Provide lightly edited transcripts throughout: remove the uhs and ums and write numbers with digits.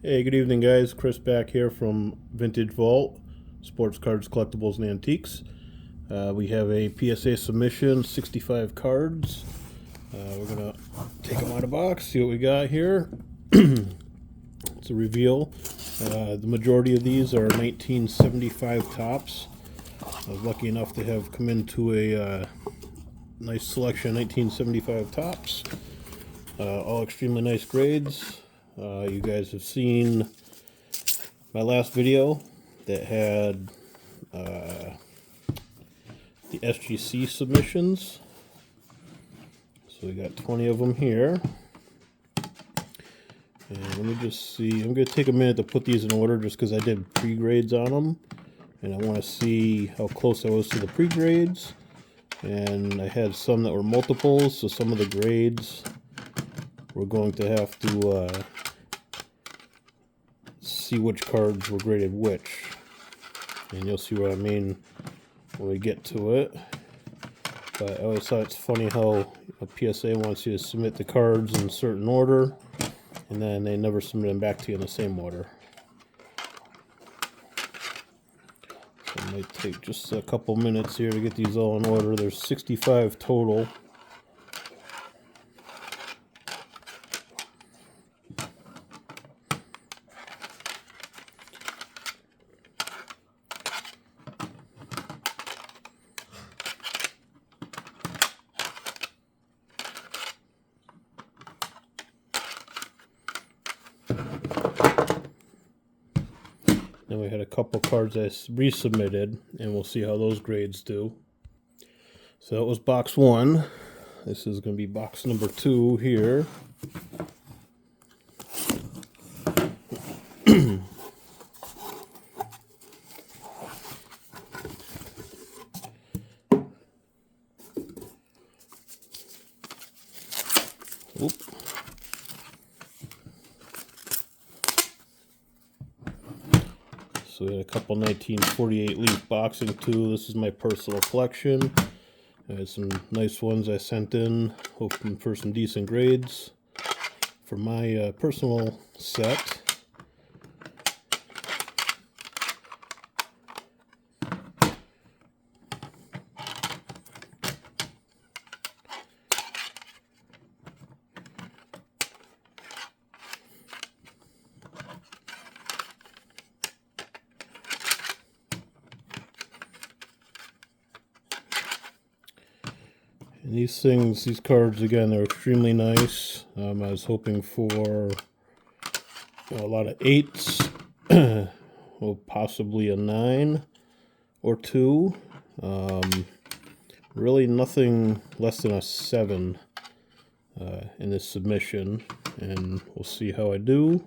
Hey, good evening, guys. Chris back here from Vintage Vault, Sports Cards, Collectibles, and Antiques. We have a PSA submission, 65 cards. We're going to take them out of the box, see what we got here. It's a reveal. The majority of these are 1975 tops. I was lucky enough to have come into a nice selection of 1975 tops. All extremely nice grades. You guys have seen my last video that had the SGC submissions. So we got 20 of them here. And let me just see. I'm going to take a minute to put these in order just because I did pre-grades on them. And I want to see how close I was to the pre-grades. And I had some that were multiples, so some of the grades we're going to have to see which cards were graded which, and you'll see what I mean when we get to it. But I always thought it's funny how a PSA wants you to submit the cards in a certain order, and then they never submit them back to you in the same order. So it might take just a couple minutes here to get these all in order. There's 65 total. Then we had a couple cards I resubmitted, and we'll see how those grades do. So that was box one. This is going to be box number two here. Oop. So we had a couple 1948 Leaf boxing too. This is my personal collection. I had some nice ones I sent in, hoping for some decent grades for my personal set. And these cards, again, they're extremely nice. I was hoping for a lot of 8s, well, possibly a 9 or 2. Really nothing less than a 7 in this submission, and we'll see how I do.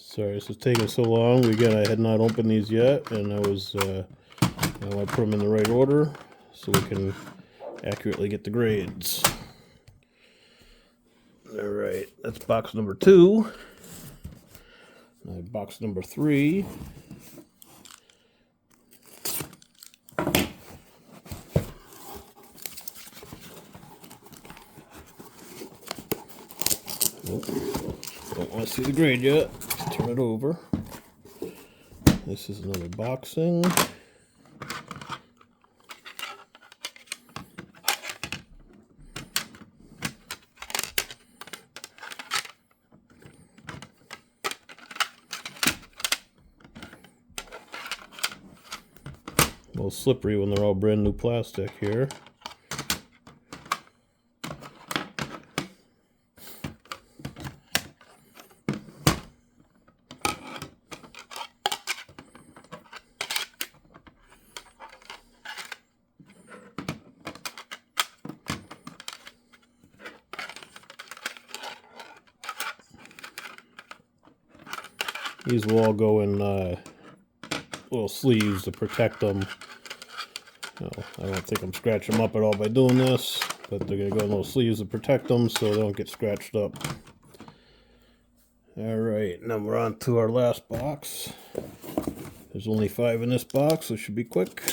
Sorry, this is taking so long. Again, I had not opened these yet, and I was, I put them in the right order so we can accurately get the grades. All right, that's box number 2. Box number 3. Don't want to see the grade yet. Let's turn it over. This is another boxing. A little slippery when they're all brand new plastic here. These will all go in little sleeves to protect them No, I don't think I'm scratching them up at all by doing this, but they're going to go in those sleeves to protect them so they don't get scratched up. Alright, now we're on to our last box. There's only 5 in this box, so it should be quick.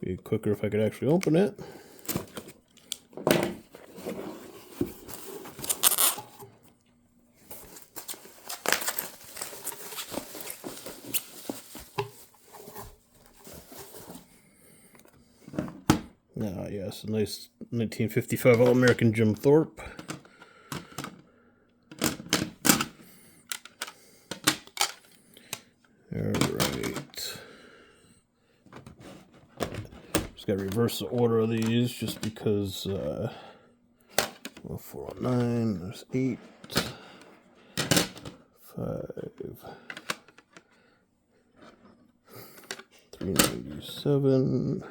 Be quicker if I could actually open it. Ah, yes, a nice 1955 All-American Jim Thorpe. Alright. Just got to reverse the order of these just because 409, there's 8, 5, 397.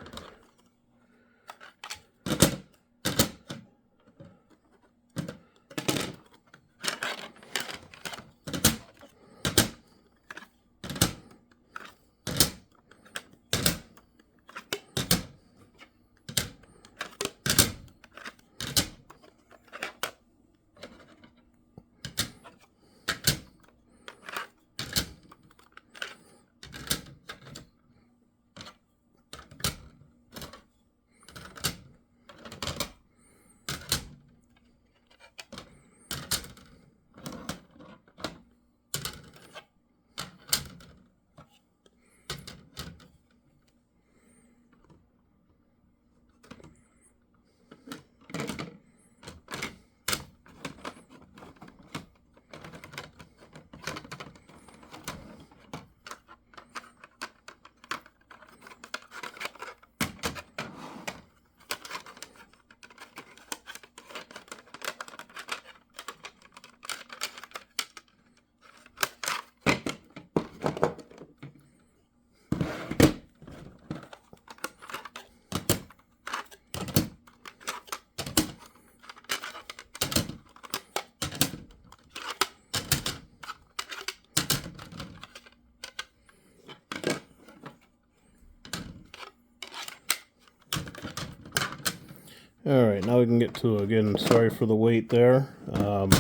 Alright, now we can get to, again, sorry for the wait there. But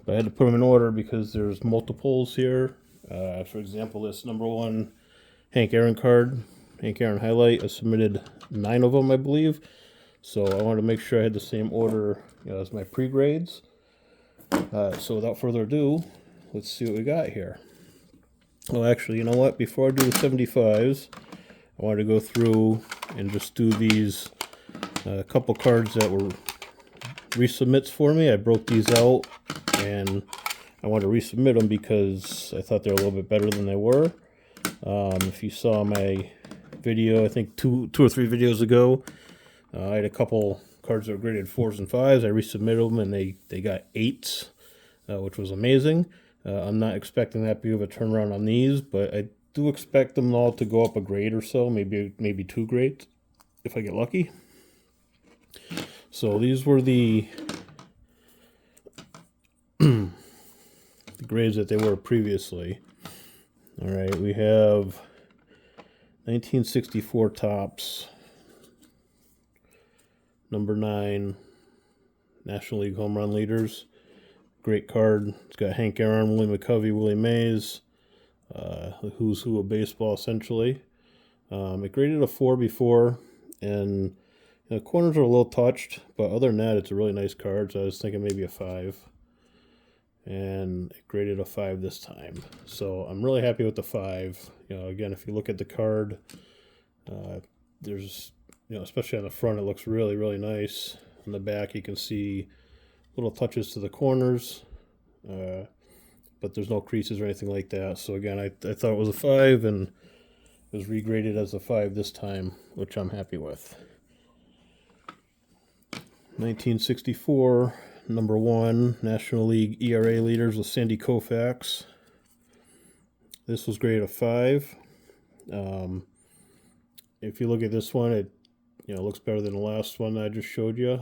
I had to put them in order because there's multiples here. For example, this number 1 Hank Aaron card, Hank Aaron highlight, I submitted 9 of them, I believe. So I wanted to make sure I had the same order, as my pre-grades. So without further ado, let's see what we got here. Well, actually, you know what? Before I do the 75s, I wanted to go through and just do these a couple cards that were resubmits for me. I broke these out and I wanted to resubmit them because I thought they were a little bit better than they were. If you saw my video, I think two or three videos ago, I had a couple cards that were graded 4s and 5s. I resubmitted them and they got 8s, which was amazing. I'm not expecting that big of a turnaround on these, but I do expect them all to go up a grade or so, maybe 2 grades if I get lucky. So these were the grades that they were previously. All right, we have 1964 Topps, number 9, National League home run leaders. Great card. It's got Hank Aaron, Willie McCovey, Willie Mays, the who's who of baseball, essentially. It graded a 4 before, and the corners are a little touched, but other than that, it's a really nice card, so I was thinking maybe a 5. And it graded a 5 this time. So I'm really happy with the 5. Again, if you look at the card, there's, especially on the front, it looks really, really nice. On the back, you can see little touches to the corners, but there's no creases or anything like that. So again, I thought it was a 5, and it was regraded as a 5 this time, which I'm happy with. 1964, number 1, National League ERA leaders with Sandy Koufax. This was graded a 5. If you look at this one, it looks better than the last one I just showed you.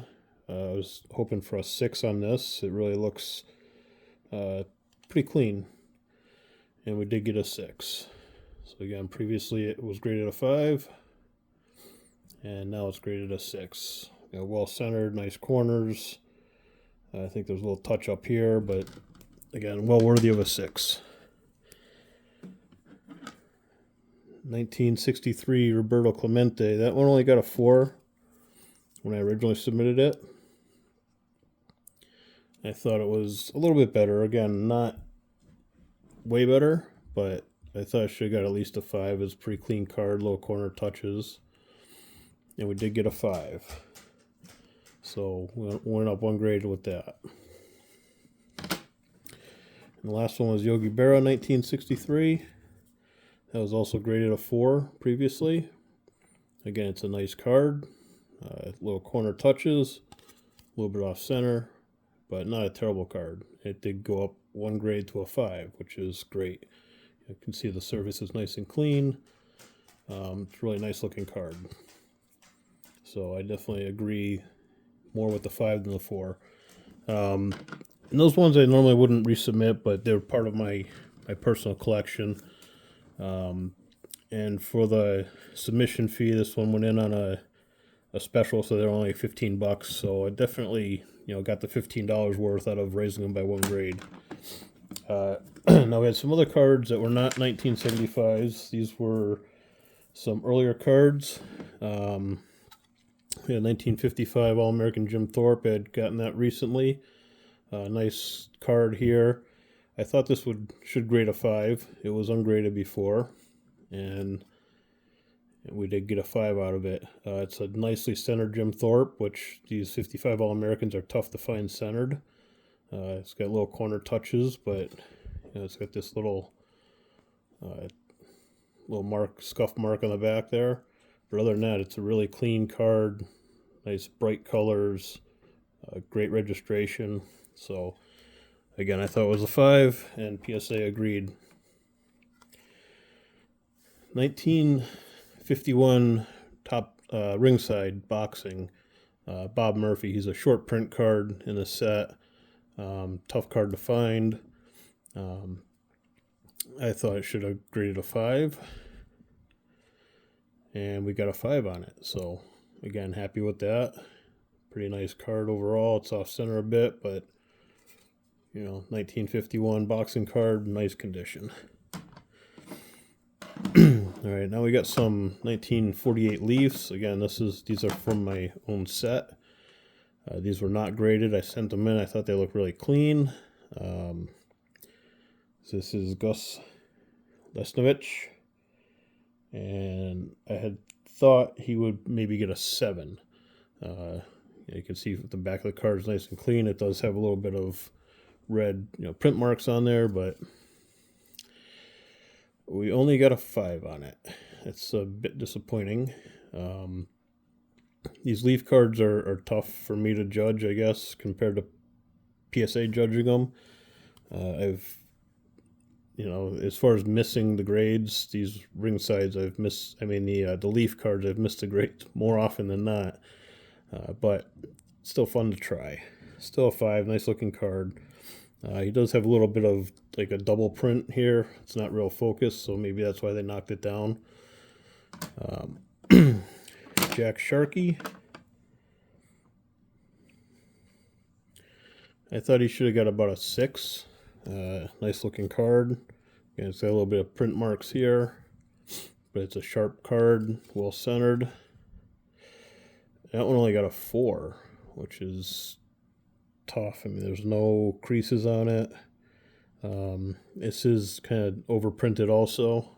I was hoping for a 6 on this. It really looks pretty clean. and we did get a 6. So again, previously it was graded a 5, and now it's graded a 6. Well centered, nice corners. I think there's a little touch up here, but again, well worthy of a 6. 1963 Roberto Clemente. That one only got a 4 when I originally submitted it. I thought it was a little bit better. Again, not way better, but I thought I should have got at least a 5. It's a pretty clean card, little corner touches. And we did get a 5. So we went up 1 grade with that. And the last one was Yogi Berra, 1963. That was also graded a 4 previously. Again, it's a nice card. Little corner touches, a little bit off center, but not a terrible card. It did go up 1 grade to a 5, which is great. You can see the surface is nice and clean. It's a really nice looking card. So I definitely agree more with the 5 than the 4. And those ones I normally wouldn't resubmit, but they're part of my personal collection. And for the submission fee, this one went in on a special, so they're only $15. So I definitely, got the $15 worth out of raising them by 1 grade. Now we had some other cards that were not 1975s. These were some earlier cards. We had 1955 All-American Jim Thorpe. I had gotten that recently. Nice card here. I thought this should grade a 5. It was ungraded before, and we did get a 5 out of it. It's a nicely centered Jim Thorpe, which these 55 All-Americans are tough to find centered. It's got little corner touches, but it's got this little scuff mark on the back there. But other than that, it's a really clean card. Nice bright colors, great registration. So again, I thought it was a 5, and PSA agreed. 1951 top ringside boxing. Bob Murphy. He's a short print card in the set. Tough card to find. I thought it should have graded a 5. And we got a 5 on it. So again, happy with that. Pretty nice card overall. It's off center a bit, but 1951 boxing card, nice condition. All right, now we got some 1948 Leafs. Again, these are from my own set. These were not graded. I sent them in. I thought they looked really clean. This is Gus Lesnovich, and I had thought he would maybe get a 7. You can see the back of the card is nice and clean. It does have a little bit of red, print marks on there, but we only got a 5 on it. It's a bit disappointing. These Leaf cards are tough for me to judge, I guess, compared to PSA judging them. As far as missing the grades, these ringsides I've missed. I mean, the Leaf cards I've missed the grades more often than not. But still fun to try. Still a 5, nice looking card. He does have a little bit of like a double print here. It's not real focused, so maybe that's why they knocked it down. Jack Sharkey. I thought he should have got about a 6. Nice looking card. And it's got a little bit of print marks here, but it's a sharp card, well centered. That one only got a 4, which is tough. I mean, there's no creases on it. This is kind of overprinted also.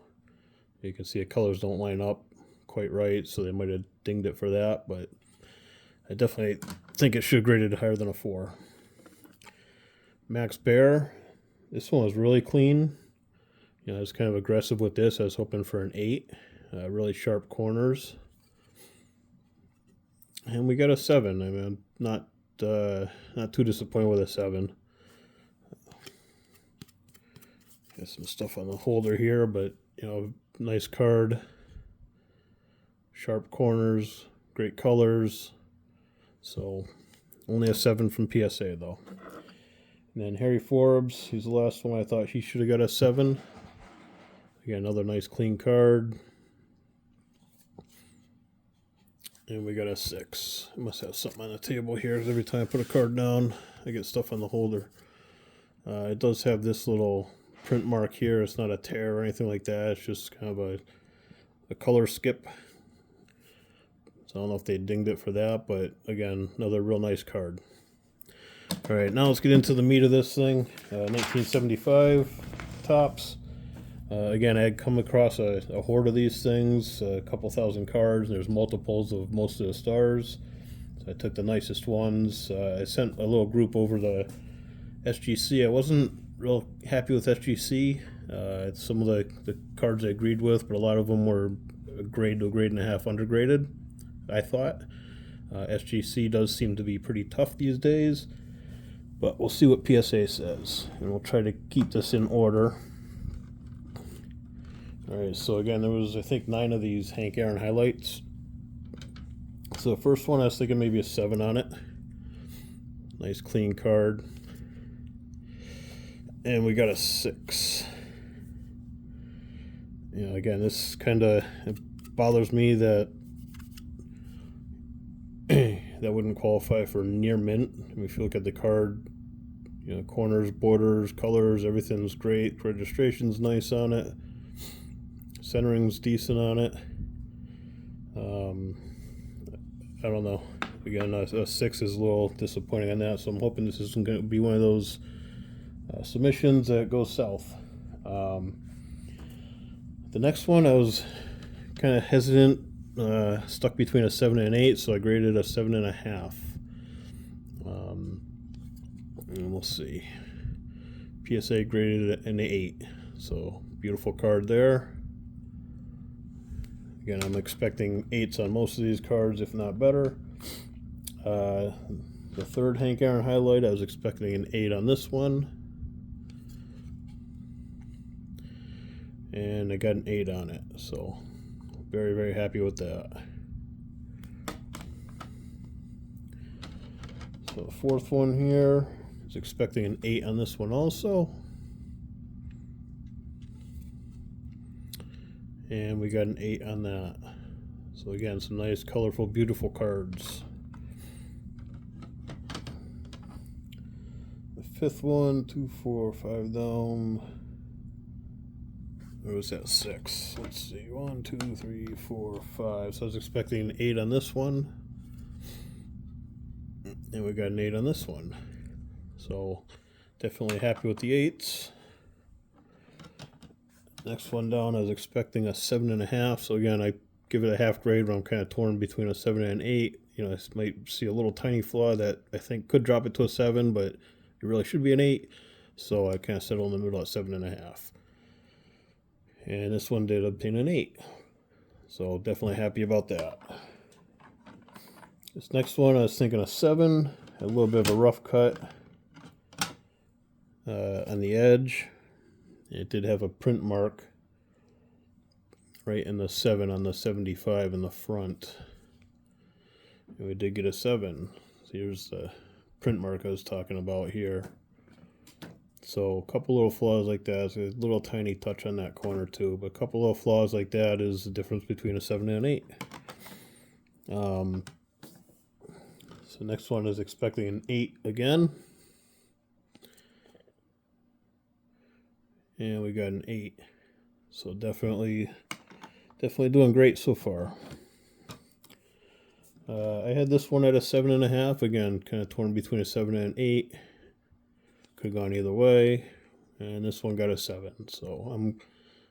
You can see the colors don't line up quite right, so they might have dinged it for that, but I definitely think it should have graded higher than a 4. Max Bear. This one was really clean. I was kind of aggressive with this. I was hoping for an 8. Really sharp corners. And we got a 7. I mean, not too disappointed with a 7. Got some stuff on the holder here, but nice card. Sharp corners, great colors. So only a 7 from PSA though. And then Harry Forbes, he's the last one. I thought he should have got a 7. Again, another nice clean card. And we got a 6. I must have something on the table here. Every time I put a card down, I get stuff on the holder. It does have this little print mark here. It's not a tear or anything like that. It's just kind of a color skip. So I don't know if they dinged it for that, but again, another real nice card. All right, now let's get into the meat of this thing. 1975 Topps. Again, I had come across a horde of these things, a couple thousand cards. There's multiples of most of the stars. So I took the nicest ones. I sent a little group over the SGC. I wasn't real happy with SGC. Some of the cards I agreed with, but a lot of them were a grade to a grade and a half undergraded, I thought. SGC does seem to be pretty tough these days, but we'll see what PSA says, and we'll try to keep this in order. Alright, so again, there was, I think, 9 of these Hank Aaron highlights. So the first one, I was thinking maybe a 7 on it. Nice clean card. And we got a 6. You know, again, this kind of bothers me that that wouldn't qualify for near mint. I mean, if you look at the card, you know, corners, borders, colors, everything's great. Registration's nice on it. Centering's decent on it. I don't know. Again, a 6 is a little disappointing on that, so I'm hoping this isn't going to be one of those submissions that goes south. The next one, I was kind of hesitant, stuck between a 7 and an 8, so I graded a 7.5. And we'll see. PSA graded an 8, so beautiful card there. Again, I'm expecting 8s on most of these cards, if not better. The third Hank Aaron highlight, I was expecting an 8 on this one. And I got an 8 on it, so very, very happy with that. So the fourth one here, I was expecting an 8 on this one also. And we got an 8 on that. So again, some nice, colorful, beautiful cards. The fifth one, 2, 4, 5 down. Where was that? 6. Let's see. 1, 2, 3, 4, 5. So I was expecting an 8 on this one. And we got an 8 on this one. So definitely happy with the 8s. Next one down, I was expecting a 7.5. So again, I give it a half grade, but I'm kind of torn between a 7 and an 8. You know, I might see a little tiny flaw that I think could drop it to a 7, but it really should be an 8. So I kind of settled in the middle at 7.5. And this one did obtain an 8. So definitely happy about that. This next one, I was thinking a 7. A little bit of a rough cut on the edge. It did have a print mark right in the 7 on the 75 in the front. And we did get a 7. So here's the print mark I was talking about here. So a couple little flaws like that. So a little tiny touch on that corner too. But a couple little flaws like that is the difference between a 7 and an 8. So next one is expecting an 8 again. And we got an 8. So definitely doing great so far. I had this one at a 7.5. Again, kind of torn between a 7 and an 8. Could have gone either way. And this one got a 7. So I'm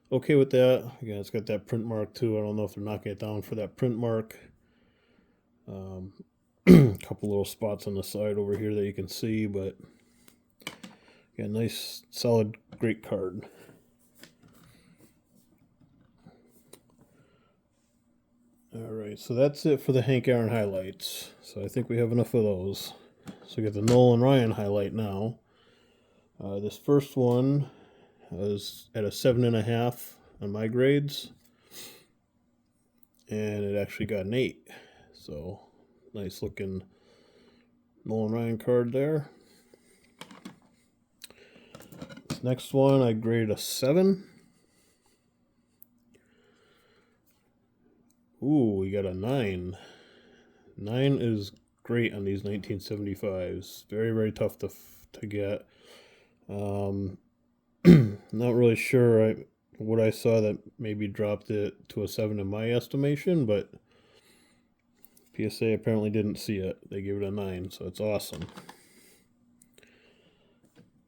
okay with that. Again, it's got that print mark too. I don't know if they're knocking it down for that print mark. A couple little spots on the side over here that you can see, but yeah, nice, solid, great card. Alright, so that's it for the Hank Aaron highlights. So I think we have enough of those. So we got the Nolan Ryan highlight now. This first one was at a 7.5 on my grades. And it actually got an 8. So nice looking Nolan Ryan card there. This next one I graded a 7. Ooh, we got a 9. 9 is great on these 1975s. Very, very tough to get. Um, not really sure what I saw that maybe dropped it to a 7 in my estimation, but PSA apparently didn't see it. They gave it a 9, so it's awesome.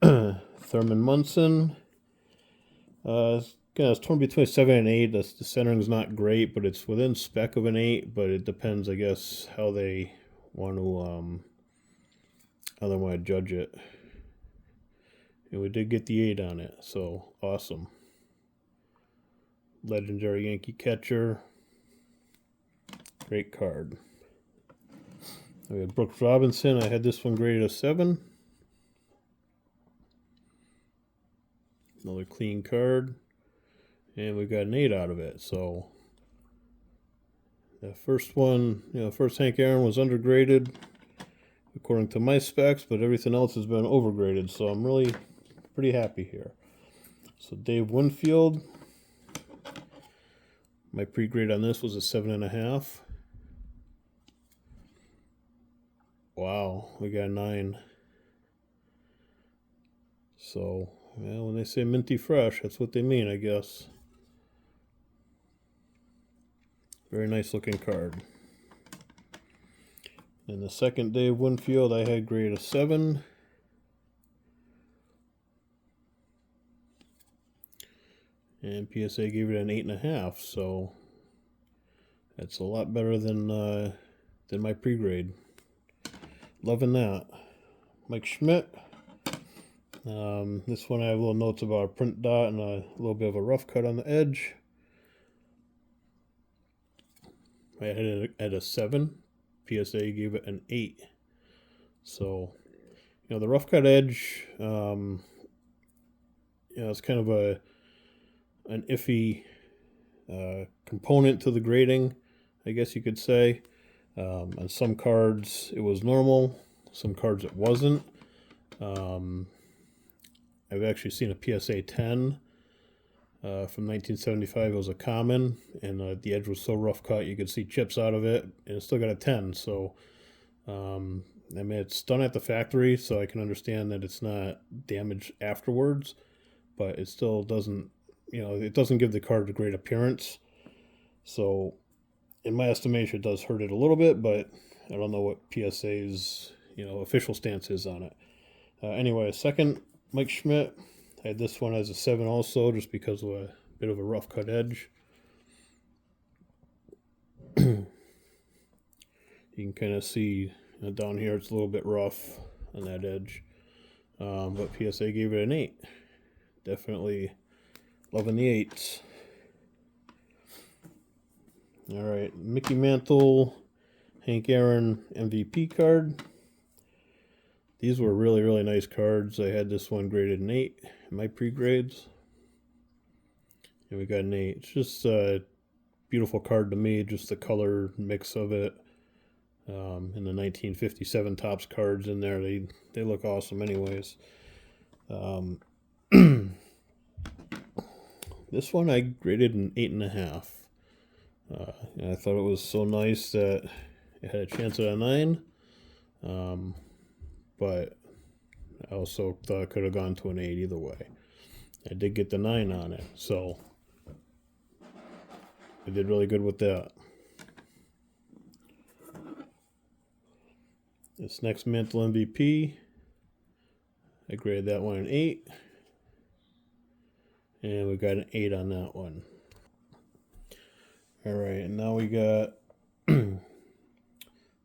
Thurman Munson. It's torn between 7 and 8. The centering's not great, but it's within spec of an 8. But it depends, I guess, how they want to judge it. And we did get the 8 on it, so awesome. Legendary Yankee catcher. Great card. We have Brooks Robinson. I had this one graded a 7. Another clean card. And we got an 8 out of it. So the first one, first Hank Aaron was undergraded according to my specs, but everything else has been overgraded. So I'm really pretty happy here. So Dave Winfield. My pre-grade on this was a 7.5. Wow, we got a 9. So, well, when they say minty fresh, that's what they mean, I guess. Very nice looking card. And the second Dave Winfield, I had graded a 7. And PSA gave it an 8.5, so that's a lot better than my pre-grade. Loving that. Mike Schmidt. This one I have little notes about a print dot and a little bit of a rough cut on the edge. I had it at a 7. PSA gave it an 8. So, the rough cut edge, it's kind of an iffy component to the grading, I guess you could say. On some cards it was normal, some cards it wasn't. I've actually seen a PSA 10 from 1975. It was a common, and the edge was so rough cut you could see chips out of it, and it still got a 10. So, it's done at the factory, so I can understand that it's not damaged afterwards, but it still doesn't, it doesn't give the card a great appearance. So, in my estimation, it does hurt it a little bit, but I don't know what PSA's, official stance is on it. Anyway, second, Mike Schmidt. I had this one as a 7 also, just because of a bit of a rough cut edge. You can kind of see down here it's a little bit rough on that edge. But PSA gave it an 8. Definitely loving the 8s. All right, Mickey Mantle, Hank Aaron MVP card. These were really, really nice cards. I had this one graded an 8 in my pre-grades. And we got an 8. It's just a beautiful card to me, just the color mix of it. And the 1957 Topps cards in there, they look awesome anyways. This one I graded an 8.5. And I thought it was so nice that it had a chance at a 9. But I also thought it could have gone to an 8 either way. I did get the 9 on it, so I did really good with that. This next Mantle MVP, I graded that one an 8. And we got an 8 on that one. All right, and now we got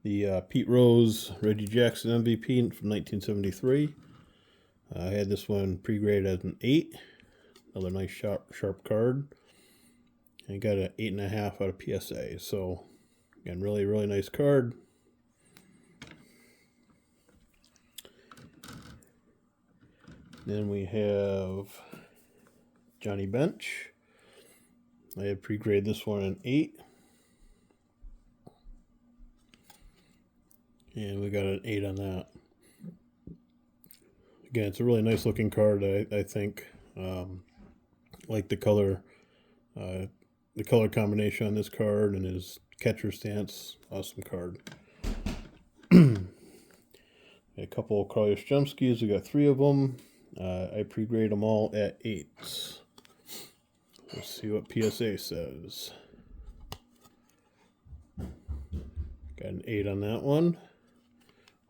the Pete Rose, Reggie Jackson MVP from 1973. I had this one pre-graded as an 8. Another nice sharp card. And got an 8.5 out of PSA. So, again, really, really nice card. Then we have Johnny Bench. I had pre-graded this one an 8. And we got an 8 on that. Again, it's a really nice looking card, I think. Like the color. the color combination on this card and his catcher stance, awesome card. A couple of Carly Yastrzemskis, we got 3 of them. I pre-grade them all at 8s. Let's see what PSA says. Got an 8 on that one,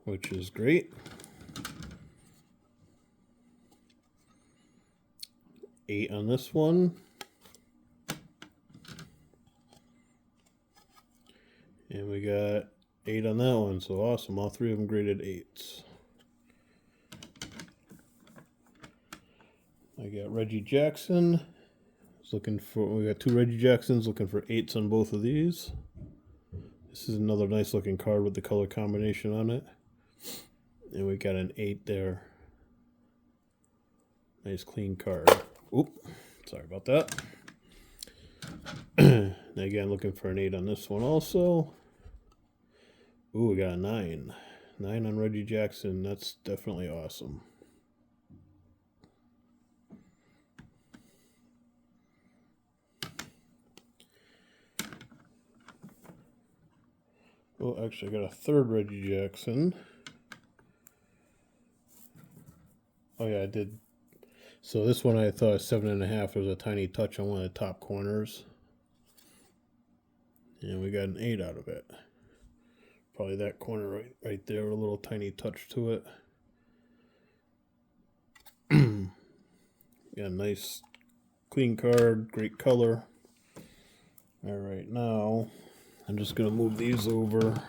which is great. 8 on this one. And we got 8 on that one, so awesome. All 3 of them graded 8s. I got Reggie Jackson. We got 2 Reggie Jacksons, looking for 8s on both of these. This is another nice looking card with the color combination on it. And we got an 8 there. Nice clean card. Oop, sorry about that. Again, looking for an 8 on this one also. Ooh, we got a 9. 9 on Reggie Jackson. That's definitely awesome. Oh, actually, I got a 3rd Reggie Jackson. Oh, yeah, I did. So this one I thought was 7.5. There was a tiny touch on one of the top corners. And we got an 8 out of it. Probably that corner right there, a little tiny touch to it. Yeah, nice clean card, great color. All right, now I'm just gonna move these over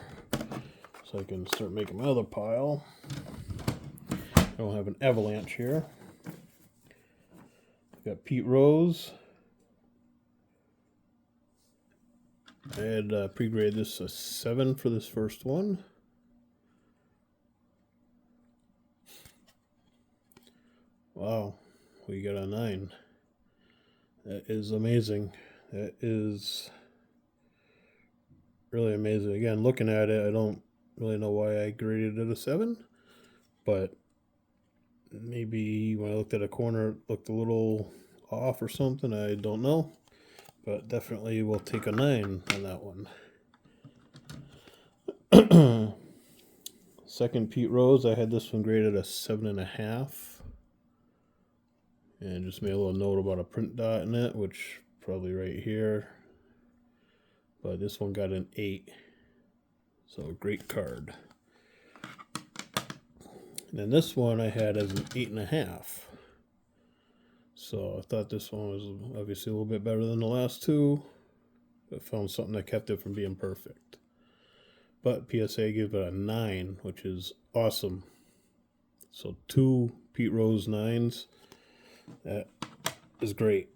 so I can start making my other pile. I don't have an avalanche here. Got Pete Rose. I had pre-graded this a 7 for this first one. Wow, we got a 9. That is amazing. That is really amazing. Again, looking at it, I don't really know why I graded it a 7, but maybe when I looked at a corner, it looked a little off or something. I don't know, but definitely we'll take a 9 on that one. Second Pete Rose, I had this one graded a 7.5. And just made a little note about a print dot in it, which probably right here. But this one got an 8. So a great card. And then this one I had as an 8.5. So I thought this one was obviously a little bit better than the last 2. I found something that kept it from being perfect. But PSA gives it a 9, which is awesome. So 2 Pete Rose 9s. That is great.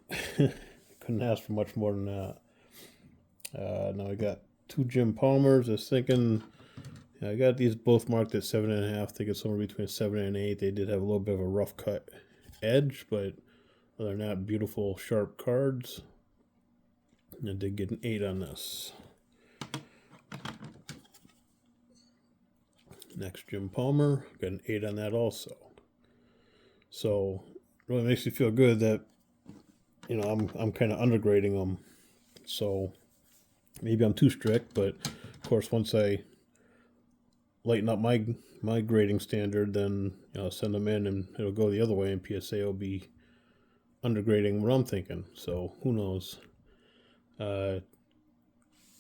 Couldn't ask for much more than that. Now I got 2 Jim Palmers. I was thinking, I got these both marked at 7.5. I think it's somewhere between 7 and 8. They did have a little bit of a rough cut edge, but other than that, beautiful sharp cards. And I did get an 8 on this. Next Jim Palmer, got an 8 on that also. So really makes me feel good that, you know, I'm kind of undergrading them. So maybe I'm too strict, but of course once I lighten up my grading standard, then, you know, send them in and it'll go the other way, and PSA will be undergrading what I'm thinking. So who knows?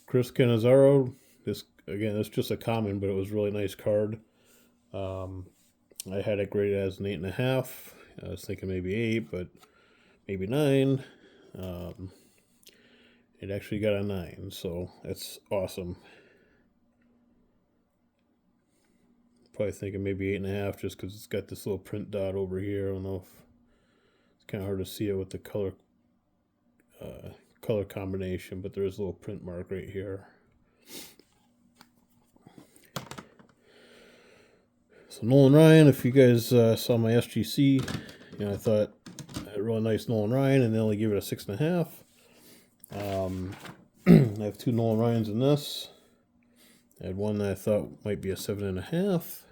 Chris Cannizzaro, this again, it's just a common, but it was a really nice card. I had it graded as an 8.5. I was thinking maybe 8, but maybe 9. It actually got a 9, so that's awesome. Probably thinking maybe 8.5 just because it's got this little print dot over here. I don't know if it's kind of hard to see it with the color combination, but there's a little print mark right here. So Nolan Ryan, if you guys saw my SGC, you know, I thought a really nice Nolan Ryan, and they only gave it a 6.5. I have 2 Nolan Ryans in this. I had one that I thought might be a 7.5.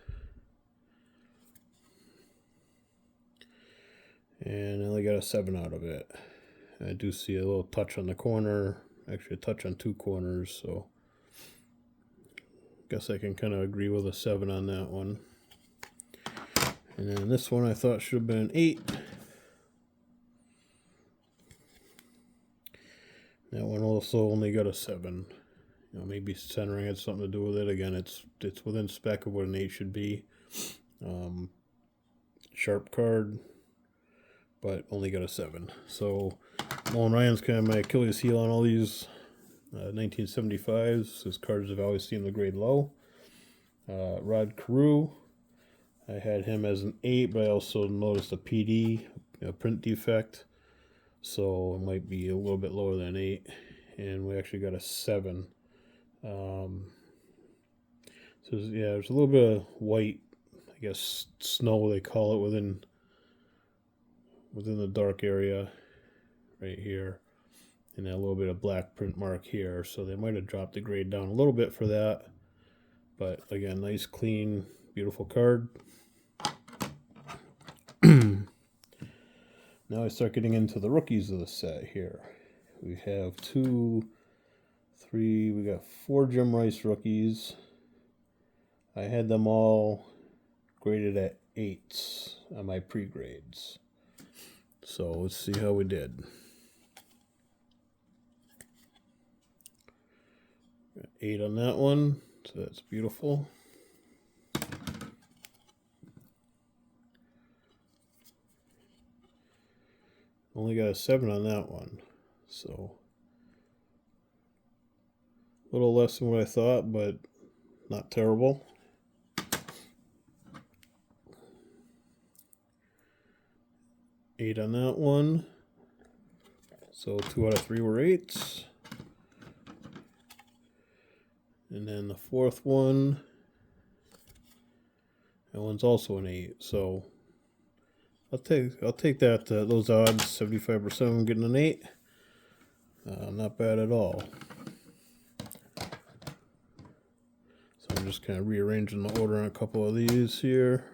And I only got a 7 out of it. I do see a little touch on the corner, actually a touch on two corners, so guess I can kind of agree with a 7 on that one. And then this one I thought should have been an 8. That one also only got a 7. You know, maybe centering had something to do with it. Again, it's within spec of what an 8 should be. Sharp card, but only got a 7. So Nolan Ryan's kind of my Achilles heel on all these 1975s. His cards have always seemed to grade low. Rod Carew, I had him as an 8, but I also noticed a PD, a print defect. So it might be a little bit lower than 8. And we actually got a 7. So yeah, there's a little bit of white, I guess snow they call it, within the dark area right here, and then a little bit of black print mark here. So they might have dropped the grade down a little bit for that. But again, nice, clean, beautiful card. Now I start getting into the rookies of the set here. We have 2, 3, we got 4 Jim Rice rookies. I had them all graded at 8s on my pre-grades. So let's see how we did. Got 8 on that one, so that's beautiful. Only got a 7 on that one, so a little less than what I thought, but not terrible. Eight on that one, so 2 out of 3 were 8s. And then the fourth one, that one's also an 8. So I'll take that those odds. 75% of them getting an 8. Not bad at all. So I'm just kind of rearranging the order on a couple of these here.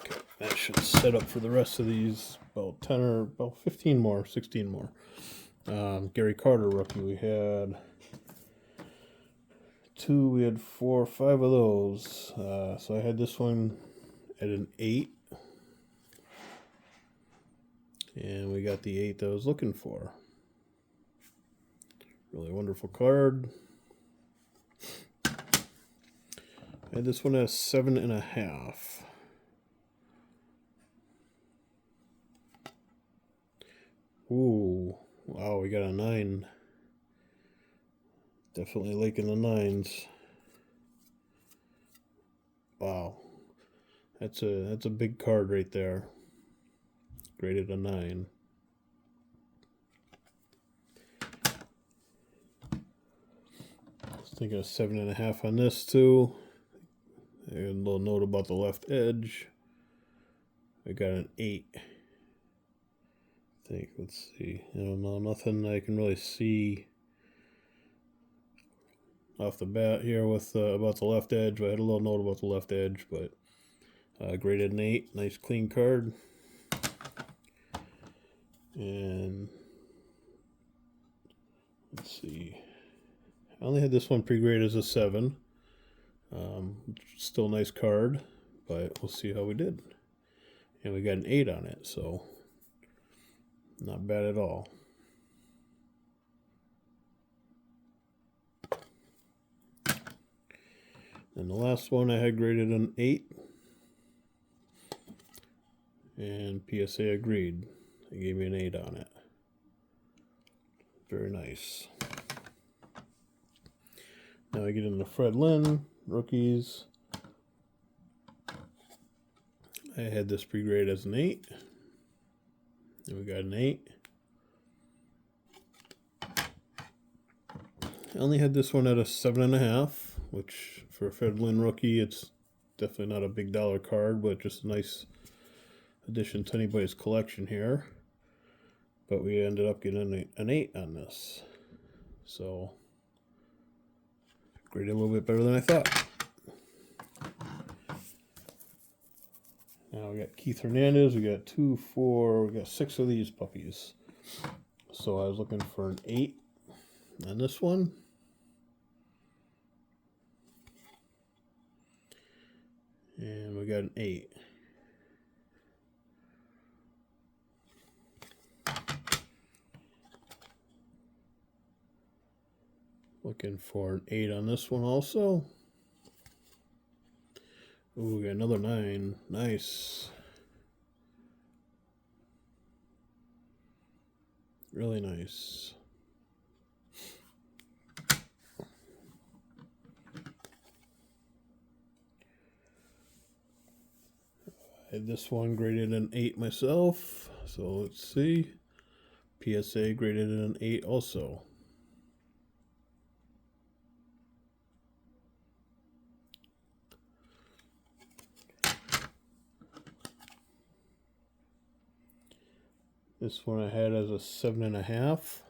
Okay, that should set up for the rest of these. About 10 or about 15 more, 16 more. Gary Carter rookie. We had 2, we had 4, 5 of those. So I had this one at an 8. And we got the 8 that I was looking for. Really wonderful card. I had this one at 7.5. Ooh, wow, we got a 9. Definitely liking the 9s. Wow, that's a big card right there. Graded a 9. I was thinking of 7.5 on this too. And a little note about the left edge. I got an 8. I think. Let's see. I don't know, nothing I can really see off the bat here with about the left edge. I had a little note about the left edge, but graded an 8. Nice clean card. And let's see. I only had this one pre-graded as a 7. Still a nice card, but we'll see how we did. And we got an 8 on it, so not bad at all. And the last one I had graded an 8. And PSA agreed. They gave me an 8 on it. Very nice. Now I get into Fred Lynn, rookies. I had this pre-grade as an 8. And we got an 8. I only had this one at a 7.5, which for a Fred Lynn rookie, it's definitely not a big dollar card, but just a nice addition to anybody's collection here. But we ended up getting an 8 on this. So, graded a little bit better than I thought. Now we got Keith Hernandez. We got 2, 4. We got 6 of these puppies. So I was looking for an 8 on this one. And we got an 8. Looking for an 8 on this one also. Ooh, we got another 9. Nice. Really nice. I had this one graded an 8 myself. So let's see. PSA graded an 8 also. This one I had as a 7.5.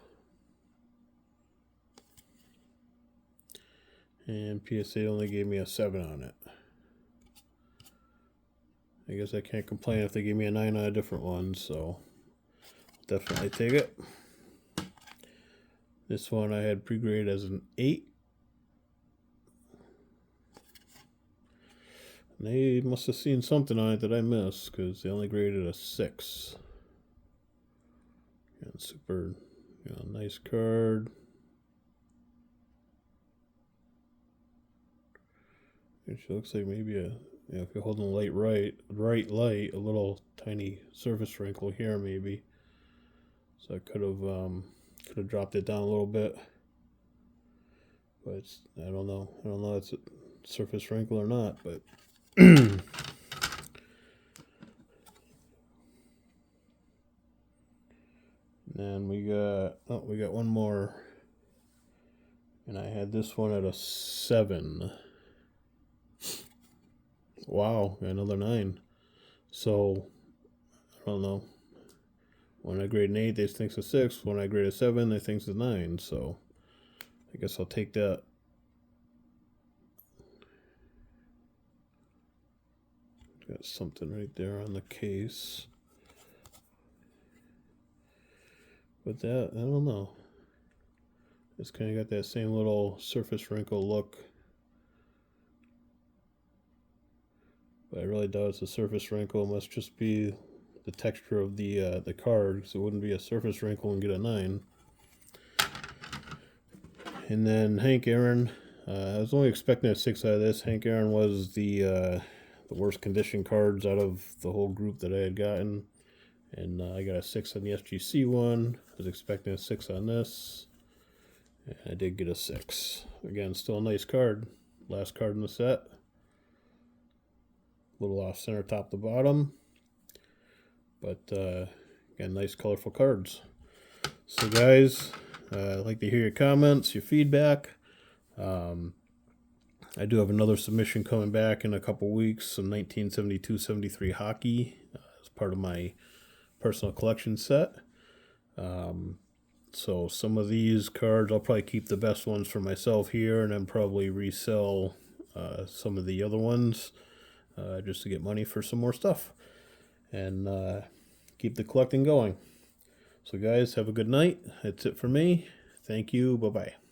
And PSA only gave me a 7 on it. I guess I can't complain if they gave me a 9 on a different one, so definitely take it. This one I had pre-graded as an 8. And they must have seen something on it that I missed, because they only graded a 6. And super, nice card. It looks like maybe if you're holding the light right light, a little tiny surface wrinkle here maybe. So I could have dropped it down a little bit, but I don't know if it's a surface wrinkle or not, but. And we got one more, and I had this one at a 7. Wow, got another 9. So I don't know. When I grade an 8, they think it's a 6. When I grade a 7, they think it's a 9. So I guess I'll take that. Got something right there on the case. But that, I don't know. It's kind of got that same little surface wrinkle look. But I really doubt it's a surface wrinkle. It must just be the texture of the card, because it wouldn't be a surface wrinkle and get a 9. And then Hank Aaron. I was only expecting a 6 out of this. Hank Aaron was the worst condition cards out of the whole group that I had gotten. And I got a 6 on the SGC one. I was expecting a 6 on this. And I did get a 6. Again, still a nice card. Last card in the set. A little off center top to bottom. But again, nice colorful cards. So guys, I'd like to hear your comments, your feedback. I do have another submission coming back in a couple weeks. Some 1972-73 hockey as part of my personal collection set. So some of these cards, I'll probably keep the best ones for myself here, and then probably resell some of the other ones just to get money for some more stuff and keep the collecting going. So guys, have a good night. That's it for me. Thank you. Bye-bye.